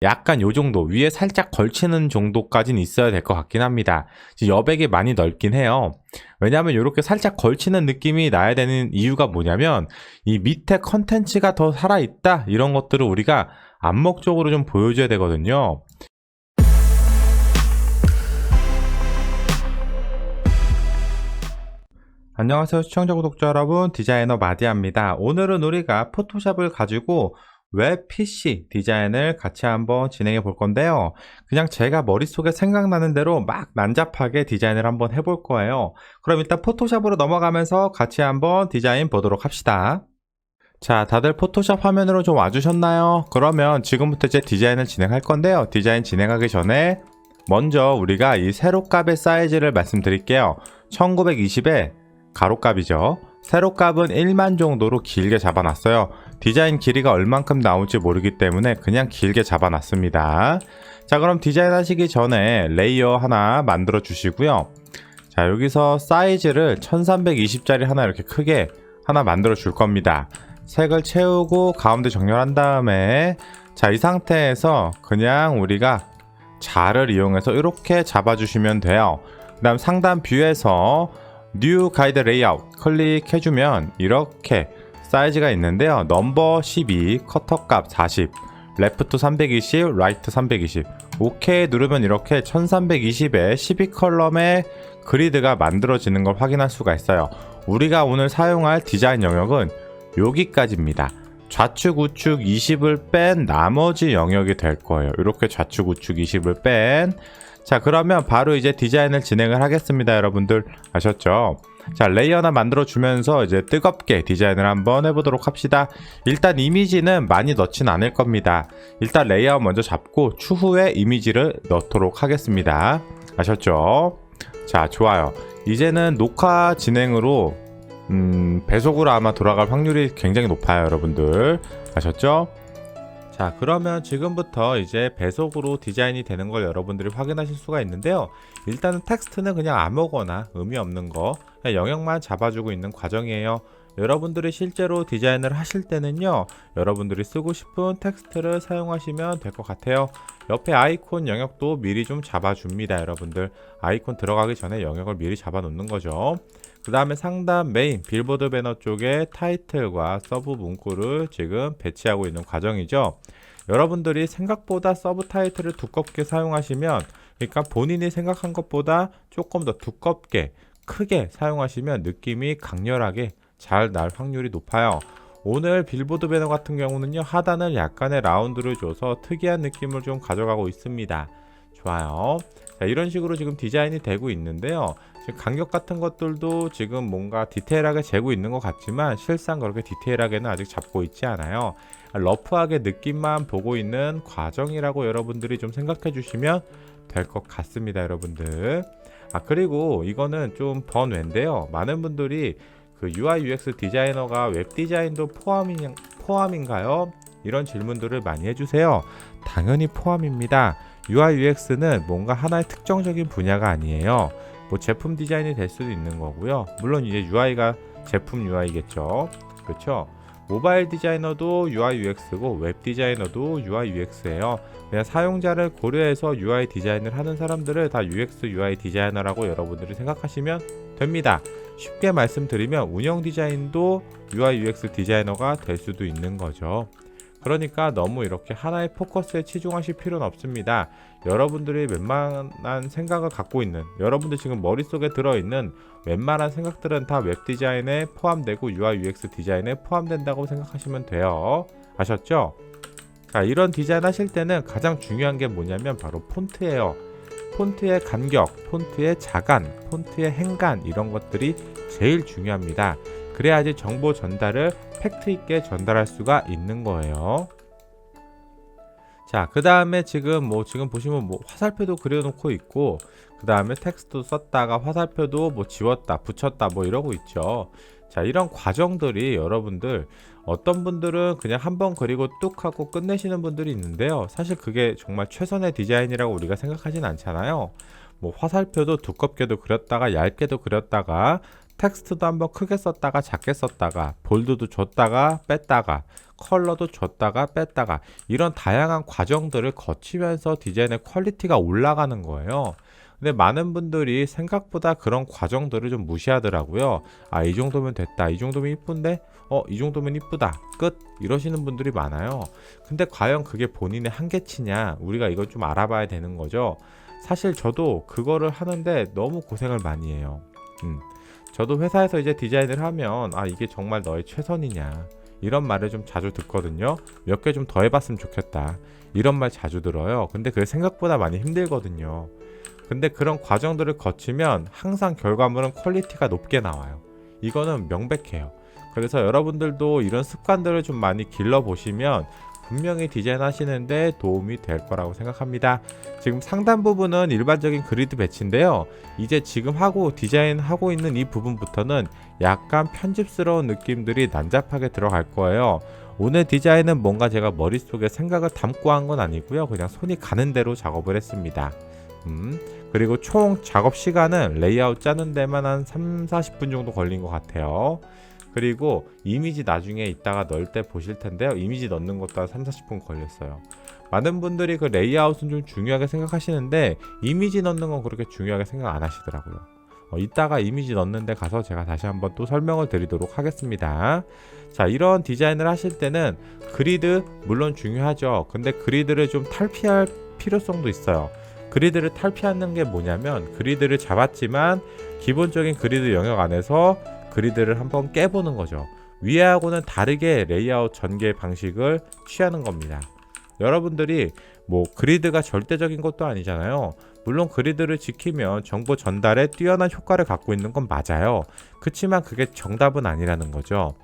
약간 요 정도 위에 살짝 걸치는 정도까지는 있어야 될 것 같긴 합니다. 여백이 많이 넓긴 해요. 왜냐하면 이렇게 살짝 걸치는 느낌이 나야 되는 이유가 뭐냐면 이 밑에 컨텐츠가 더 살아있다 이런 것들을 우리가 안목적으로 좀 보여줘야 되거든요. 안녕하세요 시청자 구독자 여러분, 디자이너 마디아입니다. 오늘은 우리가 포토샵을 가지고 웹 PC 디자인을 같이 한번 진행해 볼 건데요. 그냥 제가 머릿속에 생각나는 대로 막 난잡하게 디자인을 한번 해볼 거예요. 그럼 일단 포토샵으로 넘어가면서 같이 한번 디자인 보도록 합시다. 자, 다들 포토샵 화면으로 좀 와주셨나요? 그러면 지금부터 이제 디자인을 진행할 건데요. 디자인 진행하기 전에 먼저 우리가 이 세로값의 사이즈를 말씀드릴게요. 1920에 가로값이죠. 세로값은 1만 정도로 길게 잡아놨어요. 디자인 길이가 얼만큼 나올지 모르기 때문에 그냥 길게 잡아놨습니다. 자, 그럼 디자인 하시기 전에 레이어 하나 만들어 주시고요. 자, 여기서 사이즈를 1320짜리 하나 이렇게 크게 하나 만들어 줄 겁니다. 색을 채우고 가운데 정렬한 다음에 자, 이 상태에서 그냥 우리가 자를 이용해서 이렇게 잡아주시면 돼요. 그 다음 상단 뷰에서 뉴 가이드 레이아웃 클릭해주면 이렇게 사이즈가 있는데요. 넘버 12, 커터 값 40, 레프트 320, 라이트 320 오케이 누르면 이렇게 1320에 12컬럼의 그리드가 만들어지는 걸 확인할 수가 있어요. 우리가 오늘 사용할 디자인 영역은 여기까지입니다. 좌측 우측 20을 뺀 나머지 영역이 될 거예요. 이렇게 좌측 우측 20을 뺀. 자, 그러면 바로 이제 디자인을 진행을 하겠습니다. 여러분들 아셨죠? 자, 레이어 하나 만들어 주면서 이제 뜨겁게 디자인을 한번 해보도록 합시다. 일단 이미지는 많이 넣진 않을 겁니다. 일단 레이아웃 먼저 잡고 추후에 이미지를 넣도록 하겠습니다. 아셨죠? 자, 좋아요. 이제는 녹화 진행으로 배속으로 아마 돌아갈 확률이 굉장히 높아요. 여러분들 아셨죠? 자, 그러면 지금부터 이제 배속으로 디자인이 되는 걸 여러분들이 확인하실 수가 있는데요. 일단은 텍스트는 그냥 아무거나 의미 없는 거 그냥 영역만 잡아주고 있는 과정이에요. 여러분들이 실제로 디자인을 하실 때는요, 여러분들이 쓰고 싶은 텍스트를 사용하시면 될 것 같아요. 옆에 아이콘 영역도 미리 좀 잡아줍니다. 여러분들 아이콘 들어가기 전에 영역을 미리 잡아 놓는 거죠. 그 다음에 상단 메인 빌보드 배너 쪽에 타이틀과 서브 문구를 지금 배치하고 있는 과정이죠. 여러분들이 생각보다 서브 타이틀을 두껍게 사용하시면, 그러니까 본인이 생각한 것보다 조금 더 두껍게 크게 사용하시면 느낌이 강렬하게 잘 날 확률이 높아요. 오늘 빌보드 배너 같은 경우는요, 하단을 약간의 라운드를 줘서 특이한 느낌을 좀 가져가고 있습니다. 좋아요. 자, 이런 식으로 지금 디자인이 되고 있는데요. 지금 간격 같은 것들도 지금 뭔가 디테일하게 재고 있는 것 같지만 실상 그렇게 디테일하게는 아직 잡고 있지 않아요. 러프하게 느낌만 보고 있는 과정이라고 여러분들이 좀 생각해 주시면 될 것 같습니다. 여러분들. 그리고 이거는 좀 번외인데요. 많은 분들이 그 UI UX 디자이너가 웹 디자인도 포함인가요? 이런 질문들을 많이 해주세요. 당연히 포함입니다. UI UX는 뭔가 하나의 특정적인 분야가 아니에요. 뭐 제품 디자인이 될 수도 있는 거고요. 물론 이제 UI가 제품 UI겠죠. 그렇죠? 모바일 디자이너도 UI UX고 웹 디자이너도 UI UX예요. 그냥 사용자를 고려해서 UI 디자인을 하는 사람들을 다 UX UI 디자이너라고 여러분들이 생각하시면 됩니다. 쉽게 말씀드리면 운영 디자인도 UI UX 디자이너가 될 수도 있는 거죠. 그러니까 너무 이렇게 하나의 포커스에 치중하실 필요는 없습니다. 여러분들이 웬만한 생각을 갖고 있는, 여러분들 지금 머릿속에 들어있는 웬만한 생각들은 다 웹 디자인에 포함되고 UI UX 디자인에 포함된다고 생각하시면 돼요. 아셨죠? 자, 이런 디자인 하실 때는 가장 중요한 게 뭐냐면 바로 폰트예요. 폰트의 간격, 폰트의 자간, 폰트의 행간, 이런 것들이 제일 중요합니다. 그래야지 정보 전달을 팩트 있게 전달할 수가 있는 거예요. 자, 그 다음에 지금 보시면 화살표도 그려놓고 있고, 그 다음에 텍스트도 썼다가 화살표도 지웠다 붙였다 이러고 있죠. 자, 이런 과정들이 여러분들 어떤 분들은 그냥 한번 그리고 뚝 하고 끝내시는 분들이 있는데요. 사실 그게 정말 최선의 디자인이라고 우리가 생각하진 않잖아요. 화살표도 두껍게도 그렸다가 얇게도 그렸다가 텍스트도 한번 크게 썼다가 작게 썼다가 볼드도 줬다가 뺐다가 컬러도 줬다가 뺐다가 이런 다양한 과정들을 거치면서 디자인의 퀄리티가 올라가는 거예요. 근데 많은 분들이 생각보다 그런 과정들을 좀 무시하더라고요. 아, 이 정도면 됐다. 이 정도면 이쁜데? 이 정도면 이쁘다. 끝. 이러시는 분들이 많아요. 근데 과연 그게 본인의 한계치냐? 우리가 이걸 좀 알아봐야 되는 거죠. 사실 저도 그거를 하는데 너무 고생을 많이 해요. 저도 회사에서 이제 디자인을 하면 아, 이게 정말 너의 최선이냐? 이런 말을 좀 자주 듣거든요. 몇 개 좀 더 해봤으면 좋겠다. 이런 말 자주 들어요. 근데 그게 생각보다 많이 힘들거든요. 근데 그런 과정들을 거치면 항상 결과물은 퀄리티가 높게 나와요. 이거는 명백해요. 그래서 여러분들도 이런 습관들을 좀 많이 길러보시면 분명히 디자인 하시는데 도움이 될 거라고 생각합니다. 지금 상단 부분은 일반적인 그리드 배치인데요. 이제 지금 디자인하고 있는 이 부분부터는 약간 편집스러운 느낌들이 난잡하게 들어갈 거예요. 오늘 디자인은 뭔가 제가 머릿속에 생각을 담고 한 건 아니고요. 그냥 손이 가는 대로 작업을 했습니다. 그리고 총 작업 시간은 레이아웃 짜는 데만 한 3-40분 정도 걸린 것 같아요. 그리고 이미지 나중에 이따가 넣을 때 보실 텐데요. 이미지 넣는 것도 한 3-40분 걸렸어요. 많은 분들이 그 레이아웃은 좀 중요하게 생각하시는데 이미지 넣는 건 그렇게 중요하게 생각 안 하시더라고요. 이따가 이미지 넣는 데 가서 제가 다시 한번 또 설명을 드리도록 하겠습니다. 자, 이런 디자인을 하실 때는 그리드 물론 중요하죠. 근데 그리드를 좀 탈피할 필요성도 있어요. 그리드를 탈피하는 게 뭐냐면 그리드를 잡았지만 기본적인 그리드 영역 안에서 그리드를 한번 깨보는 거죠. 위에하고는 다르게 레이아웃 전개 방식을 취하는 겁니다. 여러분들이 뭐 그리드가 절대적인 것도 아니잖아요. 물론 그리드를 지키면 정보 전달에 뛰어난 효과를 갖고 있는 건 맞아요. 그렇지만 그게 정답은 아니라는 거죠.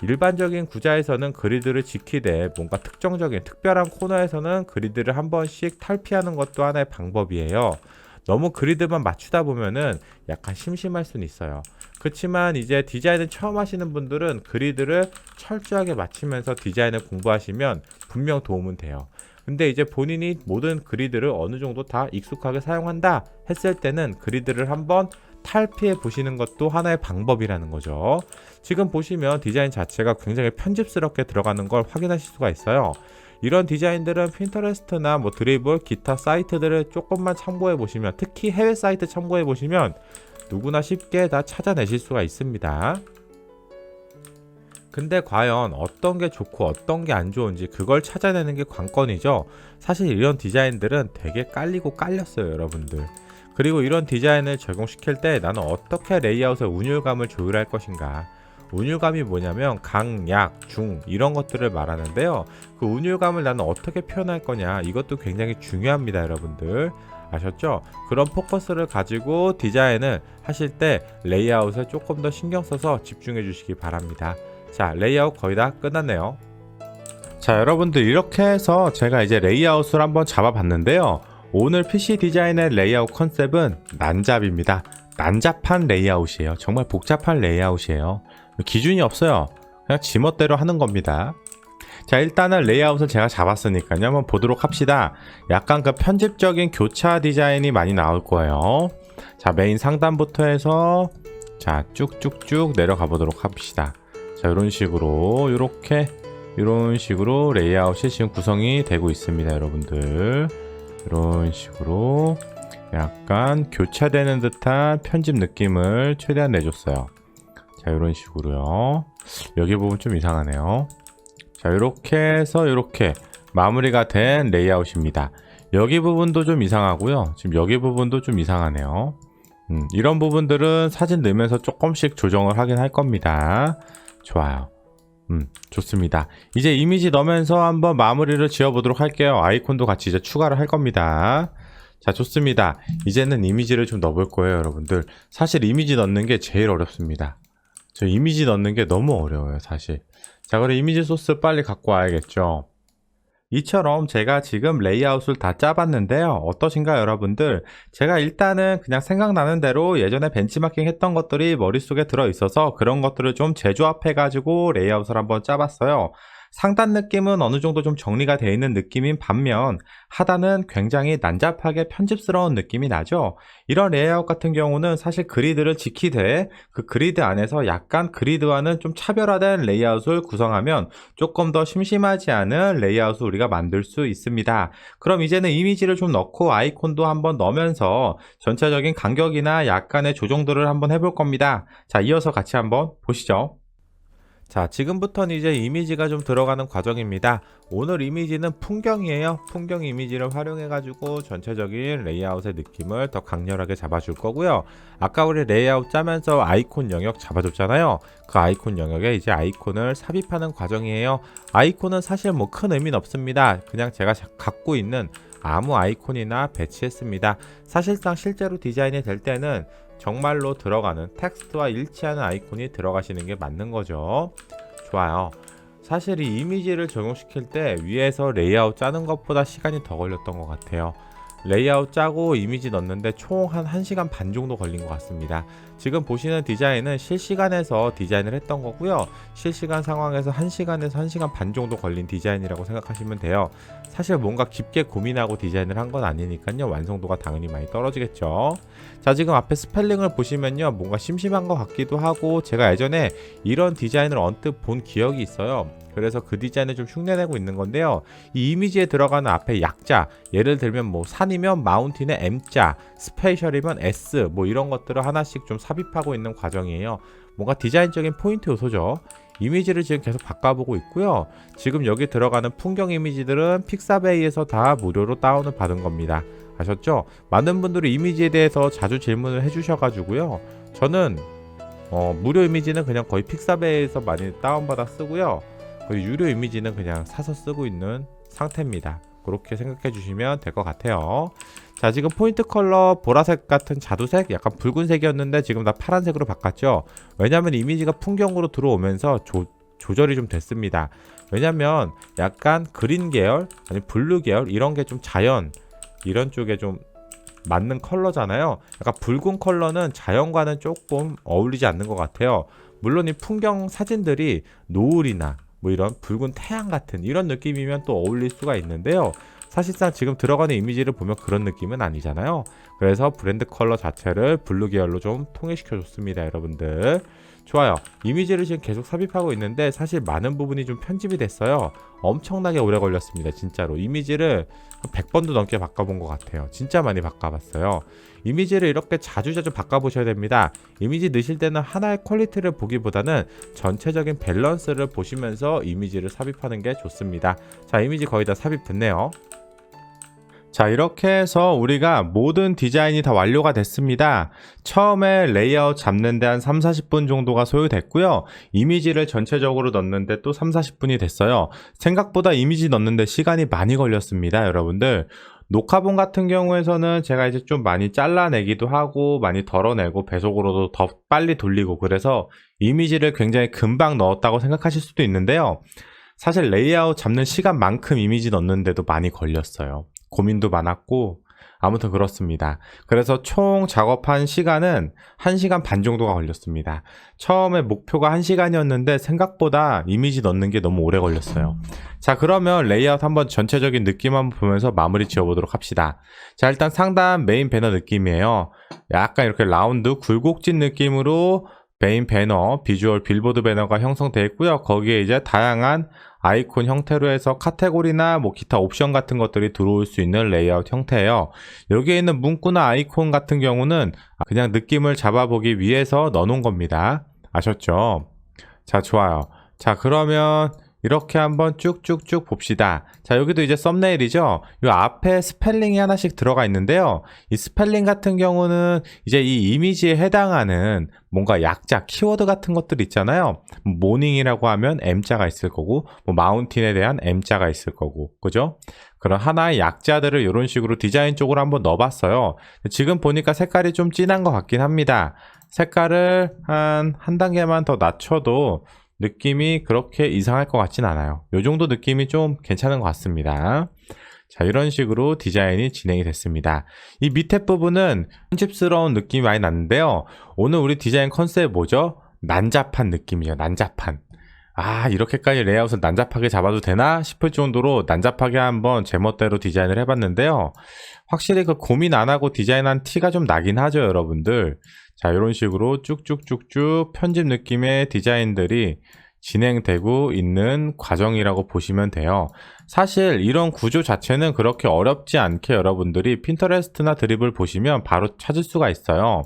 일반적인 구자에서는 그리드를 지키되 뭔가 특별한 코너에서는 그리드를 한 번씩 탈피하는 것도 하나의 방법이에요. 너무 그리드만 맞추다 보면은 약간 심심할 수는 있어요. 그렇지만 이제 디자인을 처음 하시는 분들은 그리드를 철저하게 맞추면서 디자인을 공부하시면 분명 도움은 돼요. 근데 이제 본인이 모든 그리드를 어느 정도 다 익숙하게 사용한다 했을 때는 그리드를 한번 탈피해 보시는 것도 하나의 방법이라는 거죠. 지금 보시면 디자인 자체가 굉장히 편집스럽게 들어가는 걸 확인하실 수가 있어요. 이런 디자인들은 핀터레스트나 뭐 드리블, 기타 사이트들을 조금만 참고해 보시면, 특히 해외 사이트 참고해 보시면 누구나 쉽게 다 찾아내실 수가 있습니다. 근데 과연 어떤 게 좋고 어떤 게 안 좋은지 그걸 찾아내는 게 관건이죠. 사실 이런 디자인들은 되게 깔리고 깔렸어요, 여러분들. 그리고 이런 디자인을 적용시킬 때 나는 어떻게 레이아웃의 운율감을 조율할 것인가. 운율감이 뭐냐면 강, 약, 중 이런 것들을 말하는데요. 그 운율감을 나는 어떻게 표현할 거냐, 이것도 굉장히 중요합니다, 여러분들. 아셨죠? 그런 포커스를 가지고 디자인을 하실 때 레이아웃에 조금 더 신경 써서 집중해 주시기 바랍니다. 자, 레이아웃 거의 다 끝났네요. 자, 여러분들 이렇게 해서 제가 이제 레이아웃을 한번 잡아봤는데요. 오늘 PC 디자인의 레이아웃 컨셉은 난잡입니다. 난잡한 레이아웃이에요. 정말 복잡한 레이아웃이에요. 기준이 없어요. 그냥 지멋대로 하는 겁니다. 자, 일단은 레이아웃을 제가 잡았으니까요. 한번 보도록 합시다. 약간 그 편집적인 교차 디자인이 많이 나올 거예요. 자, 메인 상단부터 해서 자, 쭉쭉쭉 내려가 보도록 합시다. 자, 이런 식으로 이런 식으로 레이아웃이 지금 구성이 되고 있습니다, 여러분들. 이런 식으로 약간 교차되는 듯한 편집 느낌을 최대한 내줬어요. 자, 이런 식으로요. 여기 부분 좀 이상하네요. 자, 이렇게 해서 이렇게 마무리가 된 레이아웃입니다. 여기 부분도 좀 이상하고요. 지금 여기 부분도 좀 이상하네요. 이런 부분들은 사진 넣으면서 조금씩 조정을 하긴 할 겁니다. 좋아요. 좋습니다. 이제 이미지 넣으면서 한번 마무리를 지어보도록 할게요. 아이콘도 같이 이제 추가를 할 겁니다. 자, 좋습니다. 이제는 이미지를 좀 넣어볼 거예요, 여러분들. 사실 이미지 넣는 게 제일 어렵습니다. 저 이미지 넣는 게 너무 어려워요, 사실. 자, 그럼 이미지 소스 빨리 갖고 와야겠죠. 이처럼 제가 지금 레이아웃을 다 짜봤는데요. 어떠신가요, 여러분들? 제가 일단은 그냥 생각나는 대로 예전에 벤치마킹 했던 것들이 머릿속에 들어있어서 그런 것들을 좀 재조합해가지고 레이아웃을 한번 짜봤어요. 상단 느낌은 어느 정도 좀 정리가 되어 있는 느낌인 반면 하단은 굉장히 난잡하게 편집스러운 느낌이 나죠. 이런 레이아웃 같은 경우는 사실 그리드를 지키되 그 그리드 안에서 약간 그리드와는 좀 차별화된 레이아웃을 구성하면 조금 더 심심하지 않은 레이아웃을 우리가 만들 수 있습니다. 그럼 이제는 이미지를 좀 넣고 아이콘도 한번 넣으면서 전체적인 간격이나 약간의 조정들을 한번 해볼 겁니다. 자, 이어서 같이 한번 보시죠. 자, 지금부터는 이제 이미지가 좀 들어가는 과정입니다. 오늘 이미지는 풍경이에요. 풍경 이미지를 활용해 가지고 전체적인 레이아웃의 느낌을 더 강렬하게 잡아줄 거고요. 아까 우리 레이아웃 짜면서 아이콘 영역 잡아줬잖아요. 그 아이콘 영역에 이제 아이콘을 삽입하는 과정이에요. 아이콘은 사실 뭐 큰 의미는 없습니다. 그냥 제가 갖고 있는 아무 아이콘이나 배치했습니다. 사실상 실제로 디자인이 될 때는 정말로 들어가는 텍스트와 일치하는 아이콘이 들어가시는 게 맞는 거죠. 좋아요. 사실 이 이미지를 적용시킬 때 위에서 레이아웃 짜는 것보다 시간이 더 걸렸던 것 같아요. 레이아웃 짜고 이미지 넣는데 총 한 1시간 반 정도 걸린 것 같습니다. 지금 보시는 디자인은 실시간에서 디자인을 했던 거고요. 실시간 상황에서 1시간에서 1시간 반 정도 걸린 디자인이라고 생각하시면 돼요. 사실 뭔가 깊게 고민하고 디자인을 한 건 아니니까요. 완성도가 당연히 많이 떨어지겠죠. 자, 지금 앞에 스펠링을 보시면요. 뭔가 심심한 것 같기도 하고 제가 예전에 이런 디자인을 언뜻 본 기억이 있어요. 그래서 그 디자인을 좀 흉내내고 있는 건데요. 이 이미지에 들어가는 앞에 약자, 예를 들면 뭐 산이면 마운틴의 M자, 스페셜이면 S, 뭐 이런 것들을 하나씩 좀 삽입하고 있는 과정이에요. 뭔가 디자인적인 포인트 요소죠. 이미지를 지금 계속 바꿔보고 있고요. 지금 여기 들어가는 풍경 이미지들은 픽사베이에서 다 무료로 다운을 받은 겁니다. 아셨죠? 많은 분들이 이미지에 대해서 자주 질문을 해주셔가지고요. 저는 무료 이미지는 그냥 거의 픽사베이에서 많이 다운받아 쓰고요. 유료 이미지는 그냥 사서 쓰고 있는 상태입니다. 그렇게 생각해 주시면 될 것 같아요. 자, 지금 포인트 컬러 보라색 같은 자두색, 약간 붉은색이었는데 지금 다 파란색으로 바꿨죠. 왜냐하면 이미지가 풍경으로 들어오면서 조절이 좀 됐습니다. 왜냐면 약간 그린 계열, 아니 블루 계열 이런 게 좀 자연 이런 쪽에 좀 맞는 컬러잖아요. 약간 붉은 컬러는 자연과는 조금 어울리지 않는 것 같아요. 물론 이 풍경 사진들이 노을이나 뭐 이런 붉은 태양 같은 이런 느낌이면 또 어울릴 수가 있는데요. 사실상 지금 들어가는 이미지를 보면 그런 느낌은 아니잖아요. 그래서 브랜드 컬러 자체를 블루 계열로 좀 통일시켜 줬습니다, 여러분들. 좋아요. 이미지를 지금 계속 삽입하고 있는데 사실 많은 부분이 좀 편집이 됐어요. 엄청나게 오래 걸렸습니다, 진짜로. 이미지를 100번도 넘게 바꿔본 것 같아요. 진짜 많이 바꿔봤어요. 이미지를 이렇게 자주자주 바꿔보셔야 됩니다. 이미지 넣으실 때는 하나의 퀄리티를 보기보다는 전체적인 밸런스를 보시면서 이미지를 삽입하는 게 좋습니다. 자, 이미지 거의 다 삽입됐네요. 자, 이렇게 해서 우리가 모든 디자인이 다 완료가 됐습니다. 처음에 레이아웃 잡는데 한 3, 40분 정도가 소요됐고요. 이미지를 전체적으로 넣는데 또 3, 40분이 됐어요. 생각보다 이미지 넣는데 시간이 많이 걸렸습니다, 여러분들. 녹화본 같은 경우에서는 제가 이제 좀 많이 잘라내기도 하고 많이 덜어내고 배속으로도 더 빨리 돌리고 그래서 이미지를 굉장히 금방 넣었다고 생각하실 수도 있는데요. 사실 레이아웃 잡는 시간만큼 이미지 넣는데도 많이 걸렸어요. 고민도 많았고 아무튼 그렇습니다. 그래서 총 작업한 시간은 1시간 반 정도가 걸렸습니다. 처음에 목표가 1시간이었는데 생각보다 이미지 넣는 게 너무 오래 걸렸어요. 자, 그러면 레이아웃 한번 전체적인 느낌 한번 보면서 마무리 지어보도록 합시다. 자, 일단 상단 메인 배너 느낌이에요. 약간 이렇게 라운드 굴곡진 느낌으로 메인 배너, 비주얼 빌보드 배너가 형성되어 있고요. 거기에 이제 다양한 아이콘 형태로 해서 카테고리나 뭐 기타 옵션 같은 것들이 들어올 수 있는 레이아웃 형태예요. 여기에 있는 문구나 아이콘 같은 경우는 그냥 느낌을 잡아보기 위해서 넣어놓은 겁니다. 아셨죠? 자, 좋아요. 자, 그러면 이렇게 한번 쭉쭉쭉 봅시다. 자, 여기도 이제 썸네일이죠. 이 앞에 스펠링이 하나씩 들어가 있는데요. 이 스펠링 같은 경우는 이제 이 이미지에 해당하는 뭔가 약자, 키워드 같은 것들 있잖아요. 모닝이라고 하면 M자가 있을 거고, 뭐 마운틴에 대한 M자가 있을 거고, 그죠? 그런 하나의 약자들을 이런 식으로 디자인 쪽으로 한번 넣어봤어요. 지금 보니까 색깔이 좀 진한 것 같긴 합니다. 색깔을 한 단계만 더 낮춰도 느낌이 그렇게 이상할 것 같진 않아요. 이 정도 느낌이 좀 괜찮은 것 같습니다. 자, 이런 식으로 디자인이 진행이 됐습니다. 이 밑에 부분은 편집스러운 느낌이 많이 났는데요. 오늘 우리 디자인 컨셉 뭐죠? 난잡한 느낌이죠. 난잡한. 아, 이렇게까지 레이아웃을 난잡하게 잡아도 되나 싶을 정도로 난잡하게 한번 제멋대로 디자인을 해봤는데요. 확실히 그 고민 안 하고 디자인한 티가 좀 나긴 하죠, 여러분들. 자, 이런 식으로 쭉쭉쭉쭉 편집 느낌의 디자인들이 진행되고 있는 과정이라고 보시면 돼요. 사실 이런 구조 자체는 그렇게 어렵지 않게 여러분들이 핀터레스트나 드립을 보시면 바로 찾을 수가 있어요.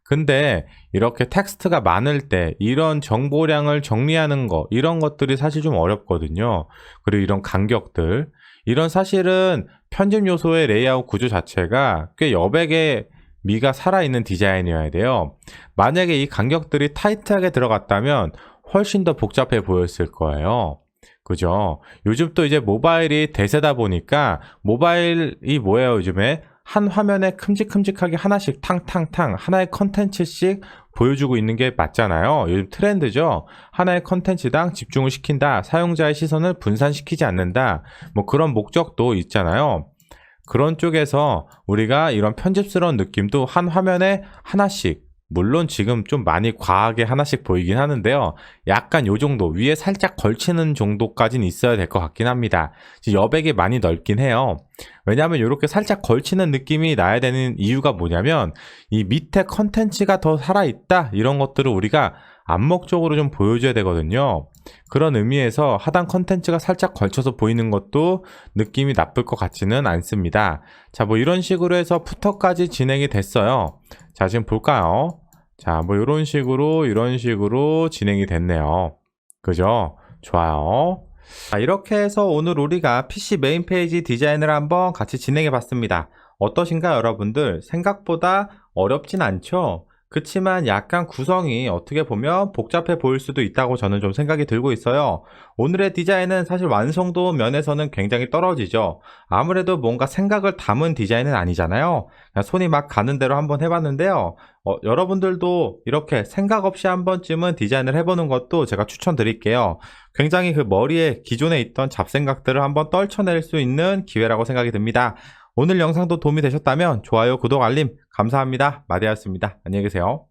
근데 이렇게 텍스트가 많을 때 이런 정보량을 정리하는 거, 이런 것들이 사실 좀 어렵거든요. 그리고 이런 간격들, 이런 사실은 편집 요소의 레이아웃 구조 자체가 꽤 여백의 미가 살아있는 디자인이어야 돼요. 만약에 이 간격들이 타이트하게 들어갔다면 훨씬 더 복잡해 보였을 거예요. 그죠? 요즘 또 이제 모바일이 대세다 보니까, 모바일이 뭐예요, 요즘에? 한 화면에 큼직큼직하게 하나씩 탕탕탕 하나의 컨텐츠씩 보여주고 있는 게 맞잖아요. 요즘 트렌드죠. 하나의 컨텐츠당 집중을 시킨다. 사용자의 시선을 분산시키지 않는다. 뭐 그런 목적도 있잖아요. 그런 쪽에서 우리가 이런 편집스러운 느낌도 한 화면에 하나씩, 물론 지금 좀 많이 과하게 하나씩 보이긴 하는데요. 약간 요 정도, 위에 살짝 걸치는 정도까지는 있어야 될 것 같긴 합니다. 여백이 많이 넓긴 해요. 왜냐하면 이렇게 살짝 걸치는 느낌이 나야 되는 이유가 뭐냐면, 이 밑에 컨텐츠가 더 살아있다, 이런 것들을 우리가 암묵적으로 좀 보여줘야 되거든요. 그런 의미에서 하단 컨텐츠가 살짝 걸쳐서 보이는 것도 느낌이 나쁠 것 같지는 않습니다. 자, 뭐 이런 식으로 해서 푸터까지 진행이 됐어요. 자, 지금 볼까요? 자, 뭐 이런 식으로 진행이 됐네요. 그죠? 좋아요. 자, 이렇게 해서 오늘 우리가 PC 메인 페이지 디자인을 한번 같이 진행해 봤습니다. 어떠신가요, 여러분들? 생각보다 어렵진 않죠? 그치만 약간 구성이 어떻게 보면 복잡해 보일 수도 있다고 저는 좀 생각이 들고 있어요. 오늘의 디자인은 사실 완성도 면에서는 굉장히 떨어지죠. 아무래도 뭔가 생각을 담은 디자인은 아니잖아요. 그냥 손이 막 가는 대로 한번 해봤는데요. 여러분들도 이렇게 생각 없이 한 번쯤은 디자인을 해보는 것도 제가 추천드릴게요. 굉장히 그 머리에 기존에 있던 잡생각들을 한번 떨쳐낼 수 있는 기회라고 생각이 듭니다. 오늘 영상도 도움이 되셨다면 좋아요, 구독, 알림 감사합니다. 마디아였습니다. 안녕히 계세요.